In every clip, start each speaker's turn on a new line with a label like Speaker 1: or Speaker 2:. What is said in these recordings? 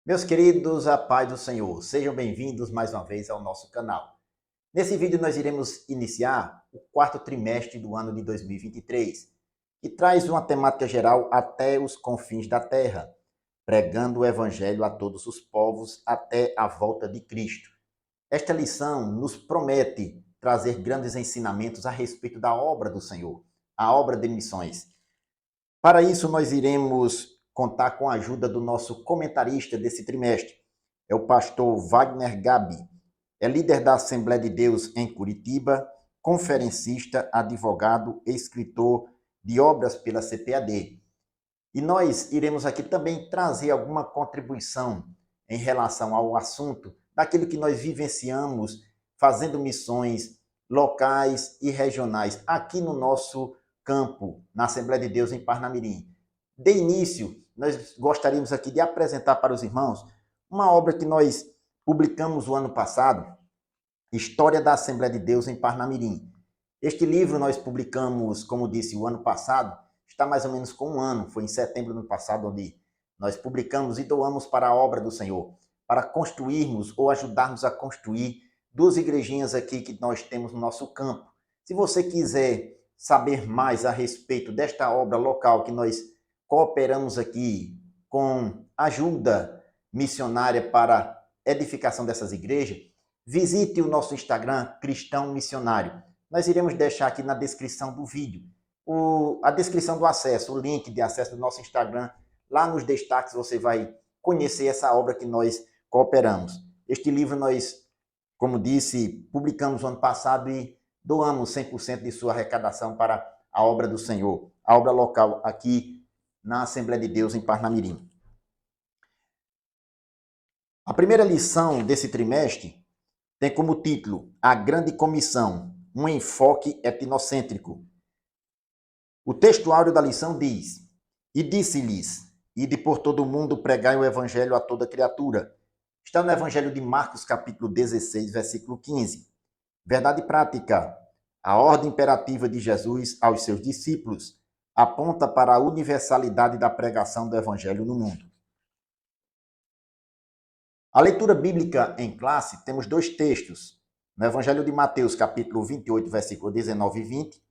Speaker 1: Meus queridos, a paz do Senhor, sejam bem-vindos mais uma vez ao nosso canal. Nesse vídeo nós iremos iniciar o quarto trimestre do ano de 2023, que traz uma temática geral até os confins da terra, pregando o evangelho a todos os povos até a volta de Cristo. Esta lição nos promete trazer grandes ensinamentos a respeito da obra do Senhor, a obra de missões. Para isso, nós iremos contar com a ajuda do nosso comentarista desse trimestre. É o pastor Wagner Gabi. É líder da Assembleia de Deus em Curitiba, conferencista, advogado, escritor de obras pela CPAD. E nós iremos aqui também trazer alguma contribuição em relação ao assunto daquilo que nós vivenciamos fazendo missões locais e regionais aqui no nosso campo, na Assembleia de Deus em Parnamirim. De início, nós gostaríamos aqui de apresentar para os irmãos uma obra que nós publicamos o ano passado, História da Assembleia de Deus em Parnamirim. Este livro nós publicamos, como disse, o ano passado, está mais ou menos com um ano, foi em setembro do ano passado, onde nós publicamos e doamos para a obra do Senhor, para construirmos ou ajudarmos a construir duas igrejinhas aqui que nós temos no nosso campo. Se você quiser saber mais a respeito desta obra local que nós cooperamos aqui com ajuda missionária para edificação dessas igrejas, visite o nosso Instagram, Cristão Missionário. Nós iremos deixar aqui na descrição do vídeo a descrição do acesso, o link de acesso do nosso Instagram. Lá nos destaques você vai conhecer essa obra que nós cooperamos. Este livro nós, como disse, publicamos no ano passado e doamos 100% de sua arrecadação para a obra do Senhor, a obra local aqui na Assembleia de Deus em Parnamirim. A primeira lição desse trimestre tem como título A Grande Comissão, um enfoque etnocêntrico. O textuário da lição diz: E disse-lhes, ide por todo o mundo pregai o evangelho a toda criatura. Está no Evangelho de Marcos, capítulo 16, versículo 15. Verdade prática. A ordem imperativa de Jesus aos seus discípulos aponta para a universalidade da pregação do evangelho no mundo. A leitura bíblica em classe, temos dois textos. No Evangelho de Mateus, capítulo 28, versículo 19 e 20,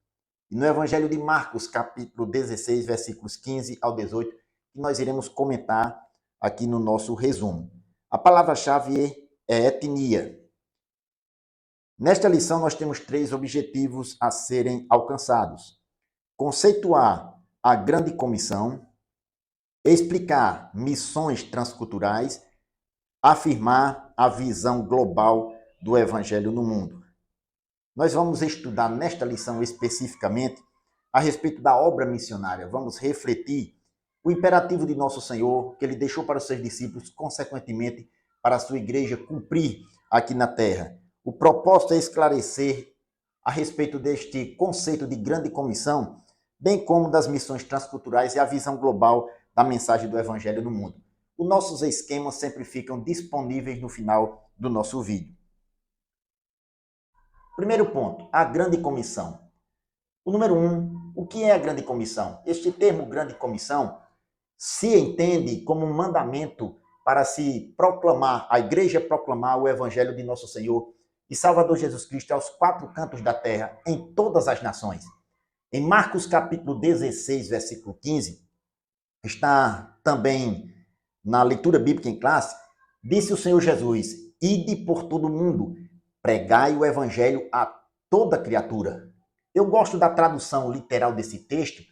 Speaker 1: e no Evangelho de Marcos, capítulo 16, versículos 15 ao 18, que nós iremos comentar aqui no nosso resumo. A palavra-chave é etnia. Nesta lição, nós temos três objetivos a serem alcançados: conceituar a grande comissão, explicar missões transculturais, afirmar a visão global do evangelho no mundo. Nós vamos estudar nesta lição especificamente a respeito da obra missionária. Vamos refletir o imperativo de nosso Senhor, que ele deixou para os seus discípulos, consequentemente, para a sua igreja cumprir aqui na terra. O propósito é esclarecer a respeito deste conceito de grande comissão, bem como das missões transculturais e a visão global da mensagem do evangelho no mundo. Os nossos esquemas sempre ficam disponíveis no final do nosso vídeo. Primeiro ponto, a grande comissão. O número 1, o que é a grande comissão? Este termo grande comissão se entende como um mandamento para se proclamar, a igreja proclamar o evangelho de nosso Senhor e Salvador Jesus Cristo aos quatro cantos da terra, em todas as nações. Em Marcos capítulo 16, versículo 15, está também na leitura bíblica em classe, disse o Senhor Jesus: ide por todo o mundo, pregai o evangelho a toda criatura. Eu gosto da tradução literal desse texto,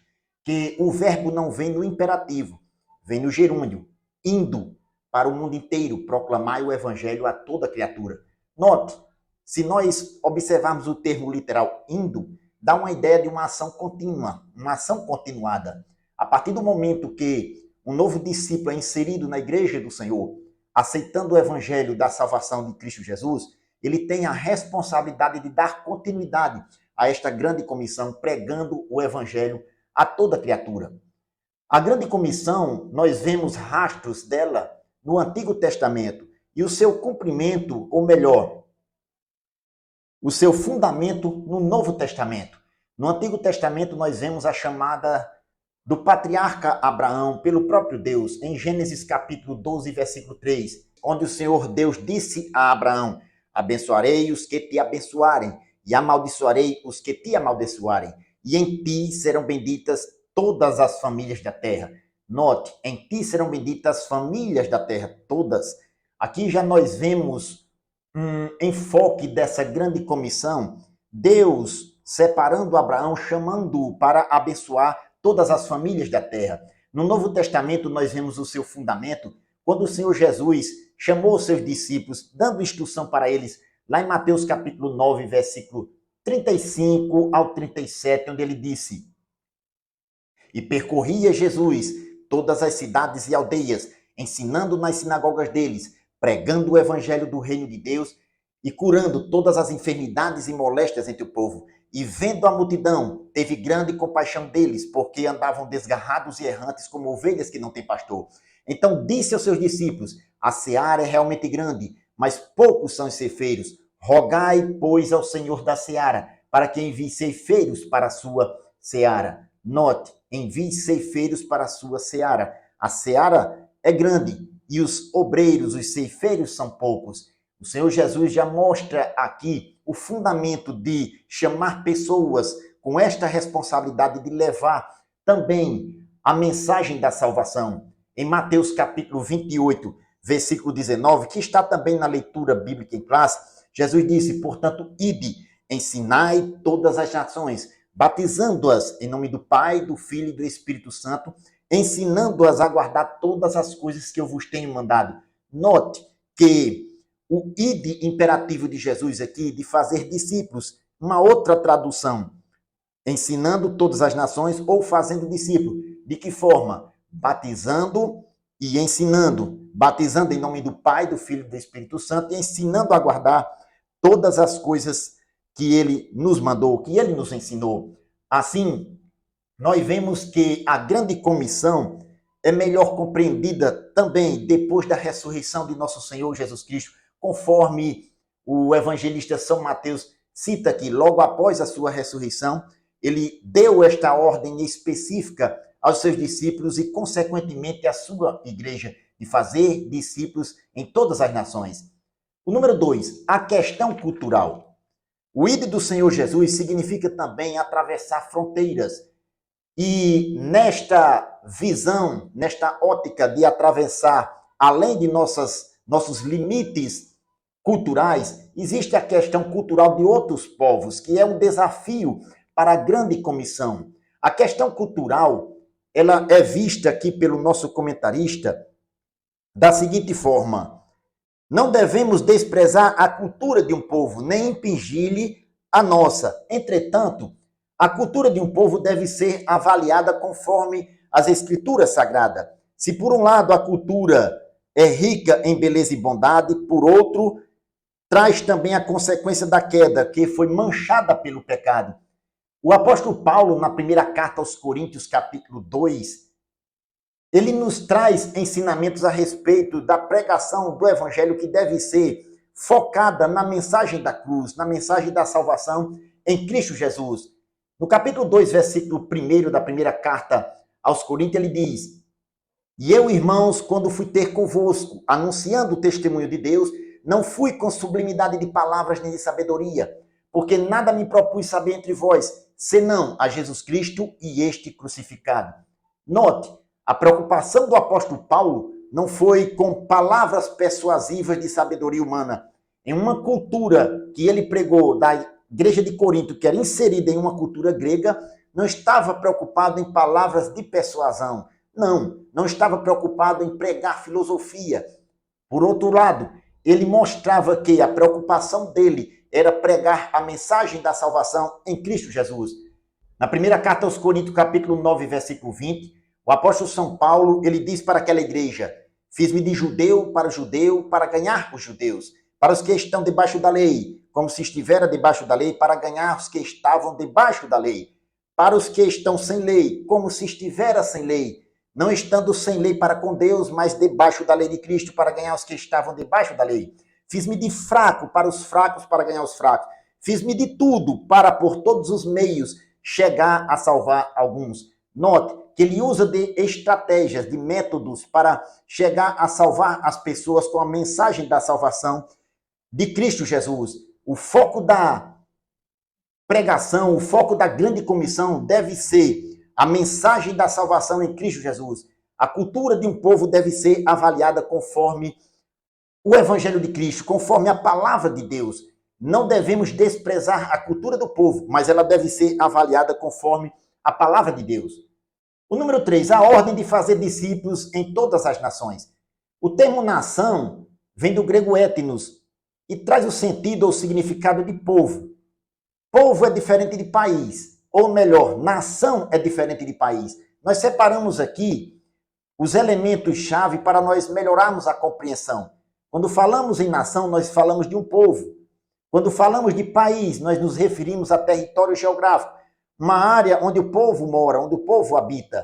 Speaker 1: que o verbo não vem no imperativo, vem no gerúndio, indo para o mundo inteiro, proclamai o evangelho a toda criatura. Note, se nós observarmos o termo literal indo, dá uma ideia de uma ação contínua, uma ação continuada. A partir do momento que um novo discípulo é inserido na igreja do Senhor, aceitando o evangelho da salvação de Cristo Jesus, ele tem a responsabilidade de dar continuidade a esta grande comissão, pregando o evangelho a toda criatura. A grande comissão, nós vemos rastros dela no Antigo Testamento e o seu cumprimento, ou melhor, o seu fundamento no Novo Testamento. No Antigo Testamento nós vemos a chamada do patriarca Abraão pelo próprio Deus, em Gênesis capítulo 12, versículo 3, onde o Senhor Deus disse a Abraão: abençoarei os que te abençoarem, e amaldiçoarei os que te amaldiçoarem, e em ti serão benditas todas as famílias da terra. Note, em ti serão benditas as famílias da terra, todas. Aqui já nós vemos um enfoque dessa grande comissão, Deus separando Abraão, chamando-o para abençoar todas as famílias da terra. No Novo Testamento nós vemos o seu fundamento, quando o Senhor Jesus chamou os seus discípulos, dando instrução para eles, lá em Mateus capítulo 9, versículo 35 ao 37, onde ele disse: e percorria Jesus todas as cidades e aldeias, ensinando nas sinagogas deles, pregando o evangelho do reino de Deus e curando todas as enfermidades e moléstias entre o povo. E vendo a multidão, teve grande compaixão deles, porque andavam desgarrados e errantes como ovelhas que não têm pastor. Então disse aos seus discípulos: a seara é realmente grande, mas poucos são os ceifeiros. Rogai, pois, ao Senhor da seara, para que envie ceifeiros para a sua seara. Note, envie ceifeiros para a sua seara. A seara é grande e os obreiros, os ceifeiros, são poucos. O Senhor Jesus já mostra aqui o fundamento de chamar pessoas com esta responsabilidade de levar também a mensagem da salvação. Em Mateus capítulo 28, versículo 19, que está também na leitura bíblica em classe, Jesus disse: portanto, ide, ensinai todas as nações, batizando-as em nome do Pai, do Filho e do Espírito Santo, ensinando-as a guardar todas as coisas que eu vos tenho mandado. Note que o ide imperativo de Jesus aqui, de fazer discípulos, uma outra tradução, ensinando todas as nações ou fazendo discípulos. De que forma? Batizando e ensinando. Batizando em nome do Pai, do Filho e do Espírito Santo e ensinando a guardar todas as coisas que ele nos mandou, que ele nos ensinou. Assim, nós vemos que a grande comissão é melhor compreendida também depois da ressurreição de nosso Senhor Jesus Cristo, conforme o evangelista São Mateus cita aqui, logo após a sua ressurreição, ele deu esta ordem específica aos seus discípulos e, consequentemente, à sua igreja, de fazer discípulos em todas as nações. O número 2, a questão cultural. O ide do Senhor Jesus significa também atravessar fronteiras. E nesta visão, nesta ótica de atravessar, além de nossos limites culturais, existe a questão cultural de outros povos, que é um desafio para a grande comissão. A questão cultural, ela é vista aqui pelo nosso comentarista da seguinte forma: não devemos desprezar a cultura de um povo, nem impingir-lhe a nossa. Entretanto, a cultura de um povo deve ser avaliada conforme as escrituras sagradas. Se por um lado a cultura é rica em beleza e bondade, por outro, traz também a consequência da queda, que foi manchada pelo pecado. O apóstolo Paulo, na primeira carta aos Coríntios, capítulo 2, ele nos traz ensinamentos a respeito da pregação do evangelho que deve ser focada na mensagem da cruz, na mensagem da salvação em Cristo Jesus. No capítulo 2, versículo 1 da primeira carta aos Coríntios, ele diz: e eu, irmãos, quando fui ter convosco, anunciando o testemunho de Deus, não fui com sublimidade de palavras nem de sabedoria, porque nada me propus saber entre vós, senão a Jesus Cristo e este crucificado. Note, a preocupação do apóstolo Paulo não foi com palavras persuasivas de sabedoria humana. Em uma cultura que ele pregou da igreja de Corinto, que era inserida em uma cultura grega, não estava preocupado em palavras de persuasão. Não estava preocupado em pregar filosofia. Por outro lado, ele mostrava que a preocupação dele era pregar a mensagem da salvação em Cristo Jesus. Na primeira carta aos Coríntios, capítulo 9, versículo 20, o apóstolo São Paulo, ele diz para aquela igreja: fiz-me de judeu para ganhar os judeus, para os que estão debaixo da lei, como se estivera debaixo da lei, para ganhar os que estavam debaixo da lei, para os que estão sem lei, como se estivera sem lei, não estando sem lei para com Deus, mas debaixo da lei de Cristo, para ganhar os que estavam debaixo da lei. Fiz-me de fraco para os fracos, para ganhar os fracos. Fiz-me de tudo para, por todos os meios, chegar a salvar alguns. Note que ele usa de estratégias, de métodos para chegar a salvar as pessoas com a mensagem da salvação de Cristo Jesus. O foco da pregação, o foco da grande comissão deve ser a mensagem da salvação em Cristo Jesus. A cultura de um povo deve ser avaliada conforme o Evangelho de Cristo, conforme a palavra de Deus. Não devemos desprezar a cultura do povo, mas ela deve ser avaliada conforme a palavra de Deus. O número 3, a ordem de fazer discípulos em todas as nações. O termo nação vem do grego etnos e traz o sentido ou significado de povo. Povo é diferente de país, ou melhor, nação é diferente de país. Nós separamos aqui os elementos-chave para nós melhorarmos a compreensão. Quando falamos em nação, nós falamos de um povo. Quando falamos de país, nós nos referimos a território geográfico, uma área onde o povo mora, onde o povo habita,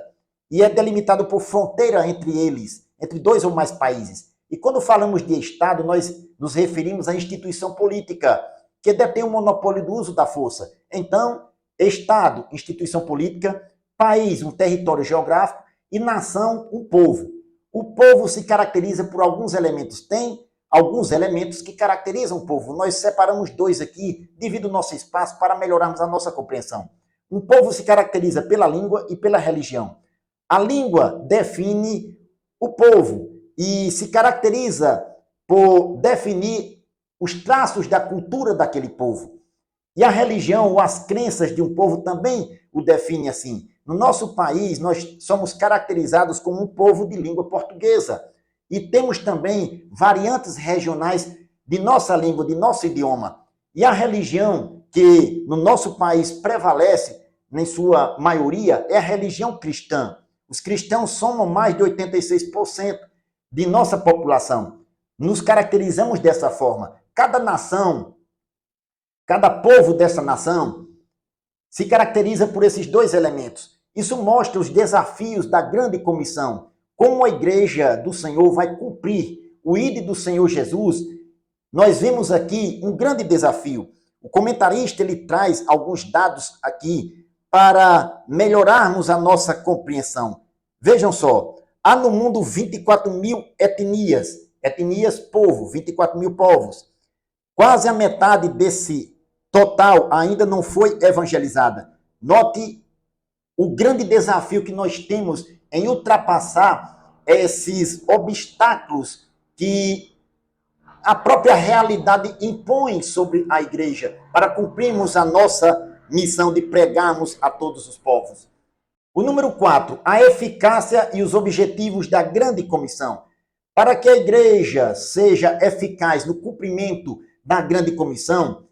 Speaker 1: e é delimitado por fronteira entre eles, entre dois ou mais países. E quando falamos de Estado, nós nos referimos à instituição política, que detém o monopólio do uso da força. Então, Estado, instituição política, país, um território geográfico, e nação, um povo. O povo se caracteriza por alguns elementos. Tem alguns elementos que caracterizam o povo. Nós separamos dois aqui, devido ao nosso espaço, para melhorarmos a nossa compreensão. Um povo se caracteriza pela língua e pela religião. A língua define o povo e se caracteriza por definir os traços da cultura daquele povo. E a religião ou as crenças de um povo também o define assim. No nosso país, nós somos caracterizados como um povo de língua portuguesa. E temos também variantes regionais de nossa língua, de nosso idioma. E a religião que no nosso país prevalece, em sua maioria, é a religião cristã. Os cristãos somam mais de 86% de nossa população. Nos caracterizamos dessa forma. Cada nação, cada povo dessa nação se caracteriza por esses dois elementos. Isso mostra os desafios da grande comissão. Como a igreja do Senhor vai cumprir o ide do Senhor Jesus, nós vemos aqui um grande desafio. O comentarista ele traz alguns dados aqui para melhorarmos a nossa compreensão. Vejam só, há no mundo 24 mil etnias, povo, 24 mil povos. Quase a metade desse total ainda não foi evangelizada. Note o grande desafio que nós temos em ultrapassar esses obstáculos que a própria realidade impõe sobre a igreja para cumprirmos a nossa missão de pregarmos a todos os povos. O número 4, a eficácia e os objetivos da grande comissão. Para que a igreja seja eficaz no cumprimento da grande comissão,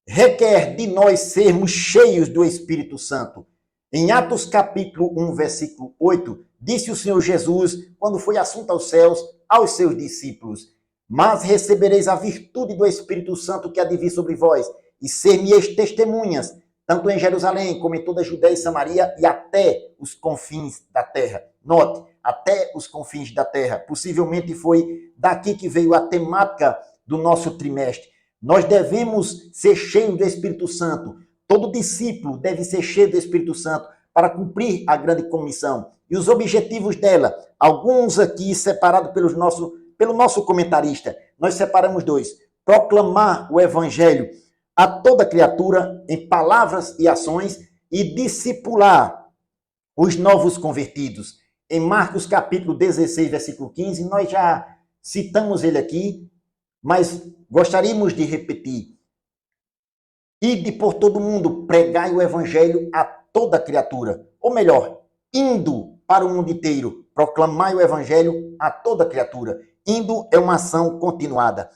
Speaker 1: requer de nós sermos cheios do Espírito Santo. Em Atos capítulo 1, versículo 8, disse o Senhor Jesus, quando foi assunto aos céus, aos seus discípulos: mas recebereis a virtude do Espírito Santo que há de vir sobre vós, e ser-me-eis testemunhas, tanto em Jerusalém, como em toda a Judéia e Samaria, e até os confins da terra. Note, até os confins da terra. Possivelmente foi daqui que veio a temática do nosso trimestre. Nós devemos ser cheios do Espírito Santo. Todo discípulo deve ser cheio do Espírito Santo para cumprir a grande comissão. E os objetivos dela, alguns aqui separados pelo nosso comentarista, nós separamos dois. Proclamar o evangelho a toda criatura em palavras e ações e discipular os novos convertidos. Em Marcos capítulo 16, versículo 15, nós já citamos ele aqui, mas gostaríamos de repetir. Ide por todo mundo, pregai o evangelho a toda criatura. Ou melhor, indo para o mundo inteiro, proclamai o evangelho a toda criatura. Indo é uma ação continuada.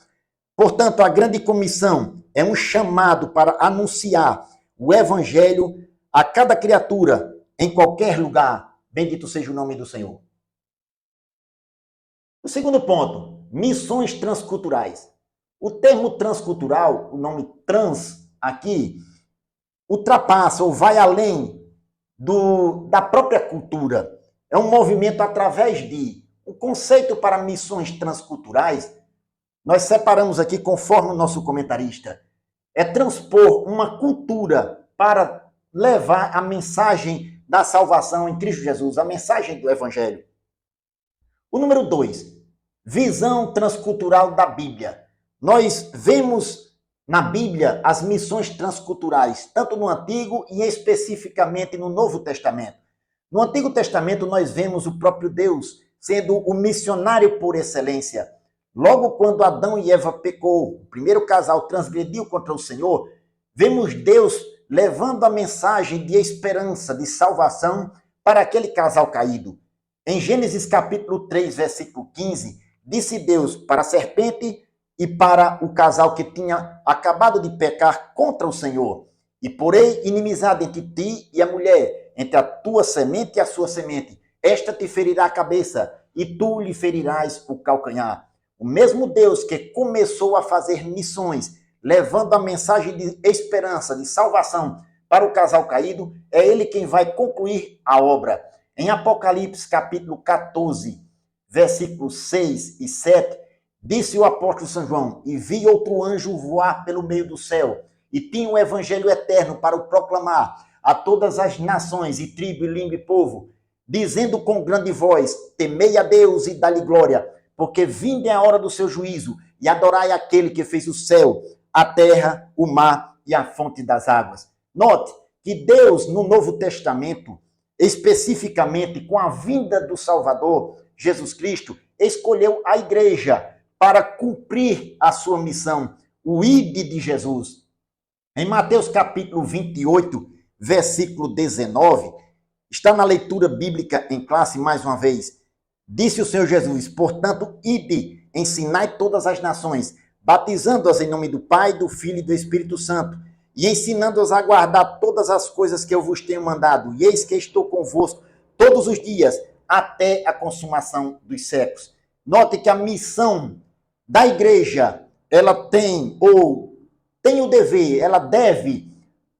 Speaker 1: Portanto, a grande comissão é um chamado para anunciar o evangelho a cada criatura, em qualquer lugar. Bendito seja o nome do Senhor. O segundo ponto, missões transculturais. O termo transcultural, o nome trans aqui, ultrapassa ou vai além da própria cultura. É um movimento através de... O conceito para missões transculturais, nós separamos aqui conforme o nosso comentarista, é transpor uma cultura para levar a mensagem da salvação em Cristo Jesus, a mensagem do Evangelho. O número 2, visão transcultural da Bíblia. Nós vemos na Bíblia as missões transculturais, tanto no Antigo e especificamente no Novo Testamento. No Antigo Testamento nós vemos o próprio Deus sendo o missionário por excelência. Logo quando Adão e Eva pecou, o primeiro casal transgrediu contra o Senhor, vemos Deus levando a mensagem de esperança, de salvação para aquele casal caído. Em Gênesis capítulo 3, versículo 15, disse Deus para a serpente e para o casal que tinha acabado de pecar contra o Senhor: e porei inimizade entre ti e a mulher, entre a tua semente e a sua semente. Esta te ferirá a cabeça e tu lhe ferirás o calcanhar. O mesmo Deus que começou a fazer missões, levando a mensagem de esperança, de salvação para o casal caído, é ele quem vai concluir a obra. Em Apocalipse capítulo 14, versículos 6 e 7, disse o apóstolo São João: e vi outro anjo voar pelo meio do céu, e tinha o evangelho eterno para o proclamar a todas as nações e tribo, e língua e povo, dizendo com grande voz: temei a Deus e dá-lhe glória, porque vinda é a hora do seu juízo, e adorai aquele que fez o céu, a terra, o mar e a fonte das águas. Note que Deus, no Novo Testamento, especificamente com a vinda do Salvador, Jesus Cristo, escolheu a igreja para cumprir a sua missão, o ide de Jesus. Em Mateus capítulo 28, versículo 19, está na leitura bíblica em classe mais uma vez. Disse o Senhor Jesus: portanto, ide, ensinai todas as nações, batizando-as em nome do Pai, do Filho e do Espírito Santo, e ensinando-as a guardar todas as coisas que eu vos tenho mandado. E eis que estou convosco todos os dias, até a consumação dos séculos. Note que a missão da igreja, ela tem o dever, ela deve,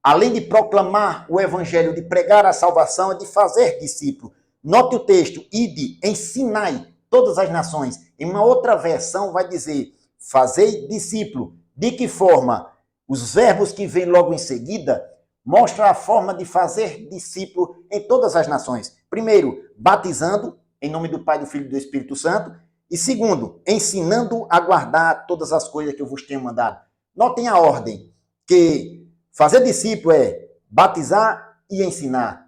Speaker 1: além de proclamar o evangelho, de pregar a salvação, de fazer discípulo. Note o texto: ide, ensinai todas as nações. Em uma outra versão vai dizer: fazei discípulo. De que forma? Os verbos que vêm logo em seguida mostram a forma de fazer discípulo em todas as nações. Primeiro, batizando em nome do Pai, do Filho e do Espírito Santo. E segundo, ensinando a guardar todas as coisas que eu vos tenho mandado. Notem a ordem, que fazer discípulo é batizar e ensinar.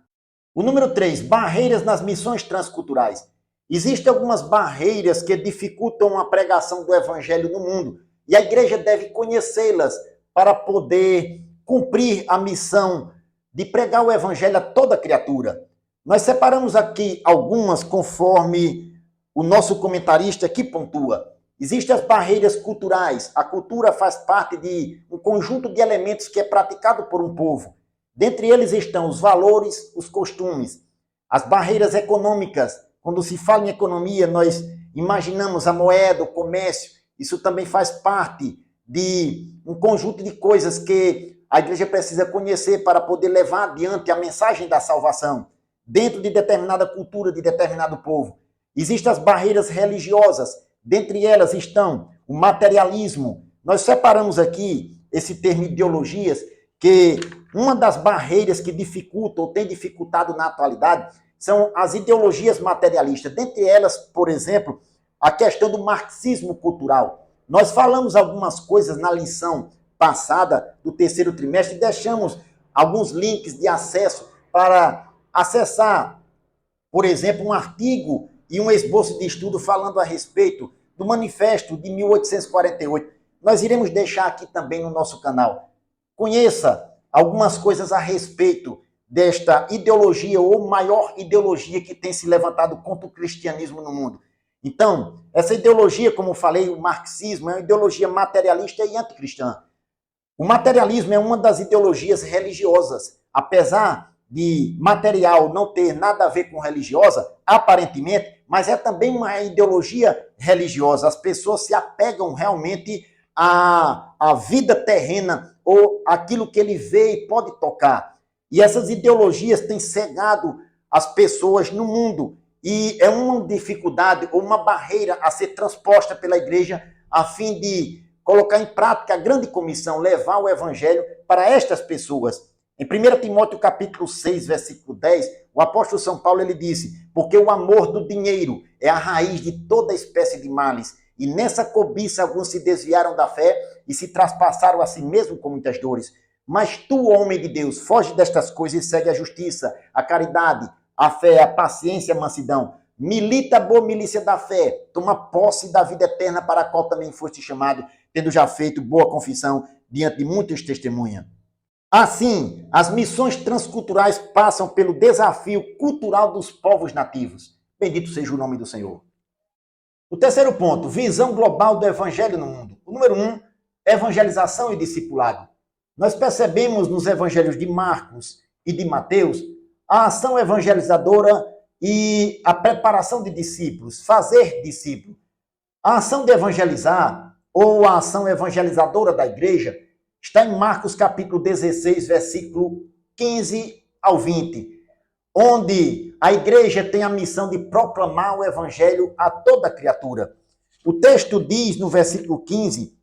Speaker 1: O número 3, barreiras nas missões transculturais. Existem algumas barreiras que dificultam a pregação do evangelho no mundo, e a igreja deve conhecê-las para poder cumprir a missão de pregar o evangelho a toda criatura. Nós separamos aqui algumas conforme o nosso comentarista aqui pontua. Existem as barreiras culturais. A cultura faz parte de um conjunto de elementos que é praticado por um povo. Dentre eles estão os valores, os costumes. As barreiras econômicas. Quando se fala em economia, nós imaginamos a moeda, o comércio. Isso também faz parte de um conjunto de coisas que a igreja precisa conhecer para poder levar adiante a mensagem da salvação dentro de determinada cultura, de determinado povo. Existem as barreiras religiosas. Dentre elas estão o materialismo. Nós separamos aqui esse termo ideologias, que uma das barreiras que dificulta ou tem dificultado na atualidade são as ideologias materialistas. Dentre elas, por exemplo, a questão do marxismo cultural. Nós falamos algumas coisas na lição passada do terceiro trimestre e deixamos alguns links de acesso para acessar, por exemplo, um artigo e um esboço de estudo falando a respeito do Manifesto de 1848. Nós iremos deixar aqui também no nosso canal. Conheça algumas coisas a respeito desta ideologia ou maior ideologia que tem se levantado contra o cristianismo no mundo. Então, essa ideologia, como falei, o marxismo, é uma ideologia materialista e anticristã. O materialismo é uma das ideologias religiosas. Apesar de material não ter nada a ver com religiosa, aparentemente, mas é também uma ideologia religiosa. As pessoas se apegam realmente à vida terrena ou aquilo que ele vê e pode tocar. E essas ideologias têm cegado as pessoas no mundo. E é uma dificuldade ou uma barreira a ser transposta pela igreja a fim de colocar em prática a grande comissão, levar o evangelho para estas pessoas. Em 1 Timóteo capítulo 6, versículo 10, O apóstolo São Paulo ele disse: porque o amor do dinheiro é a raiz de toda espécie de males, e nessa cobiça alguns se desviaram da fé e se traspassaram a si mesmo com muitas dores. Mas tu, homem de Deus, foge destas coisas e segue a justiça, a caridade, a fé, a paciência, a mansidão. Milita a boa milícia da fé, toma posse da vida eterna para a qual também foste chamado, tendo já feito boa confissão diante de muitas testemunhas. Assim, as missões transculturais passam pelo desafio cultural dos povos nativos. Bendito seja o nome do Senhor. O terceiro ponto, visão global do evangelho no mundo. O número 1, evangelização e discipulado. Nós percebemos nos evangelhos de Marcos e de Mateus a ação evangelizadora e a preparação de discípulos, fazer discípulo. A ação de evangelizar ou a ação evangelizadora da igreja está em Marcos capítulo 16, versículo 15 ao 20, onde a igreja tem a missão de proclamar o evangelho a toda criatura. O texto diz no versículo 15,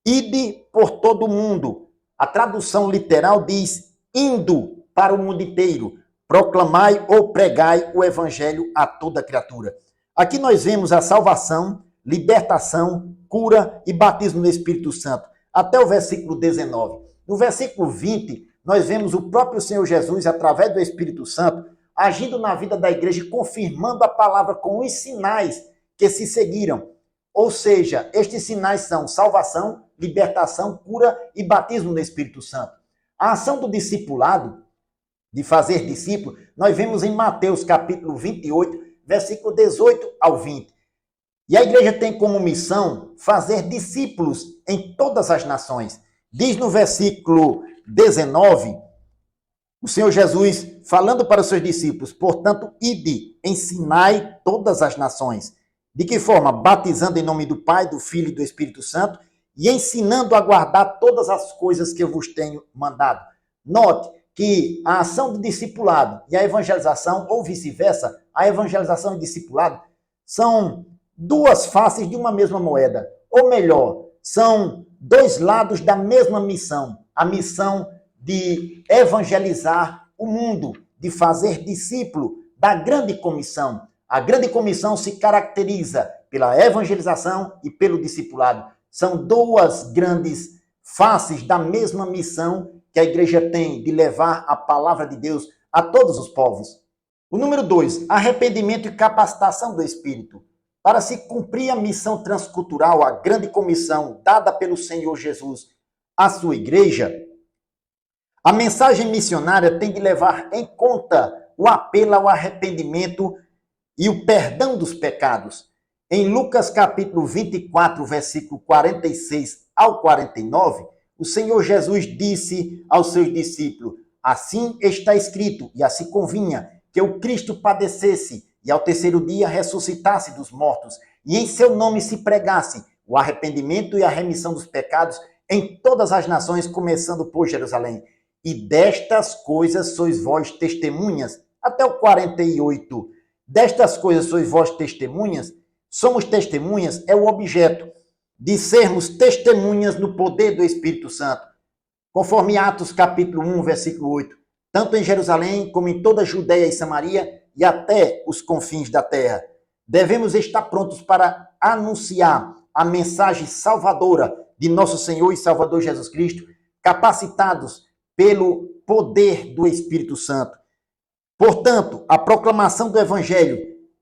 Speaker 1: ide por todo o mundo. A tradução literal diz, indo para o mundo inteiro, proclamai ou pregai o evangelho a toda criatura. Aqui nós vemos a salvação, libertação, cura e batismo no Espírito Santo, até o versículo 19. No versículo 20, nós vemos o próprio Senhor Jesus, através do Espírito Santo, agindo na vida da igreja, confirmando a palavra com os sinais que se seguiram. Ou seja, estes sinais são salvação, libertação, cura e batismo no Espírito Santo. A ação do discipulado, de fazer discípulo, nós vemos em Mateus capítulo 28, versículo 18 ao 20. E a igreja tem como missão fazer discípulos em todas as nações. Diz no versículo 19, o Senhor Jesus falando para os seus discípulos, portanto, ide, ensinai todas as nações. De que forma? Batizando em nome do Pai, do Filho e do Espírito Santo e ensinando a guardar todas as coisas que eu vos tenho mandado. Note que a ação do discipulado e a evangelização, ou vice-versa, a evangelização e discipulado, são duas faces de uma mesma moeda. Ou melhor, são dois lados da mesma missão. A missão de evangelizar o mundo, de fazer discípulo da grande comissão. A grande comissão se caracteriza pela evangelização e pelo discipulado. São duas grandes faces da mesma missão que a igreja tem de levar a palavra de Deus a todos os povos. O número 2, arrependimento e capacitação do Espírito. Para se cumprir a missão transcultural, a grande comissão dada pelo Senhor Jesus à sua igreja, a mensagem missionária tem de levar em conta o apelo ao arrependimento e o perdão dos pecados. Em Lucas capítulo 24, versículo 46 ao 49, o Senhor Jesus disse aos seus discípulos, assim está escrito, e assim convinha, que o Cristo padecesse e ao terceiro dia ressuscitasse dos mortos, e em seu nome se pregasse o arrependimento e a remissão dos pecados em todas as nações, começando por Jerusalém. E destas coisas sois vós testemunhas. Até o 48. Destas coisas sois vós testemunhas. Somos testemunhas, é o objeto de sermos testemunhas no poder do Espírito Santo. Conforme Atos capítulo 1, versículo 8. Tanto em Jerusalém como em toda a Judeia e Samaria e até os confins da terra. Devemos estar prontos para anunciar a mensagem salvadora de nosso Senhor e Salvador Jesus Cristo, capacitados pelo poder do Espírito Santo. Portanto, a proclamação do Evangelho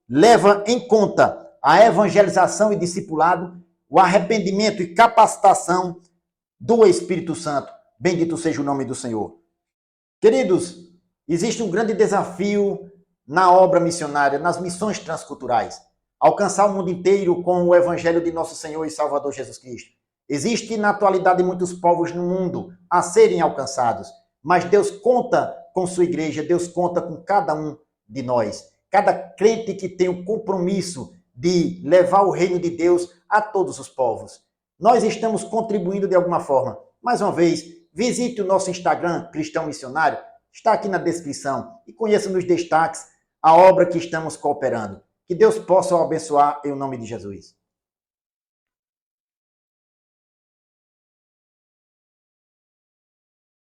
Speaker 1: leva em conta a evangelização e discipulado, o arrependimento e capacitação do Espírito Santo. Bendito seja o nome do Senhor. Queridos, existe um grande desafio na obra missionária, nas missões transculturais. Alcançar o mundo inteiro com o Evangelho de nosso Senhor e Salvador Jesus Cristo. Existe na atualidade muitos povos no mundo a serem alcançados, mas Deus conta com sua igreja, Deus conta com cada um de nós. Cada crente que tem o compromisso de levar o reino de Deus a todos os povos. Nós estamos contribuindo de alguma forma. Mais uma vez, visite o nosso Instagram, Cristão Missionário, está aqui na descrição, e conheça nos destaques a obra que estamos cooperando. Que Deus possa o abençoar em nome de Jesus.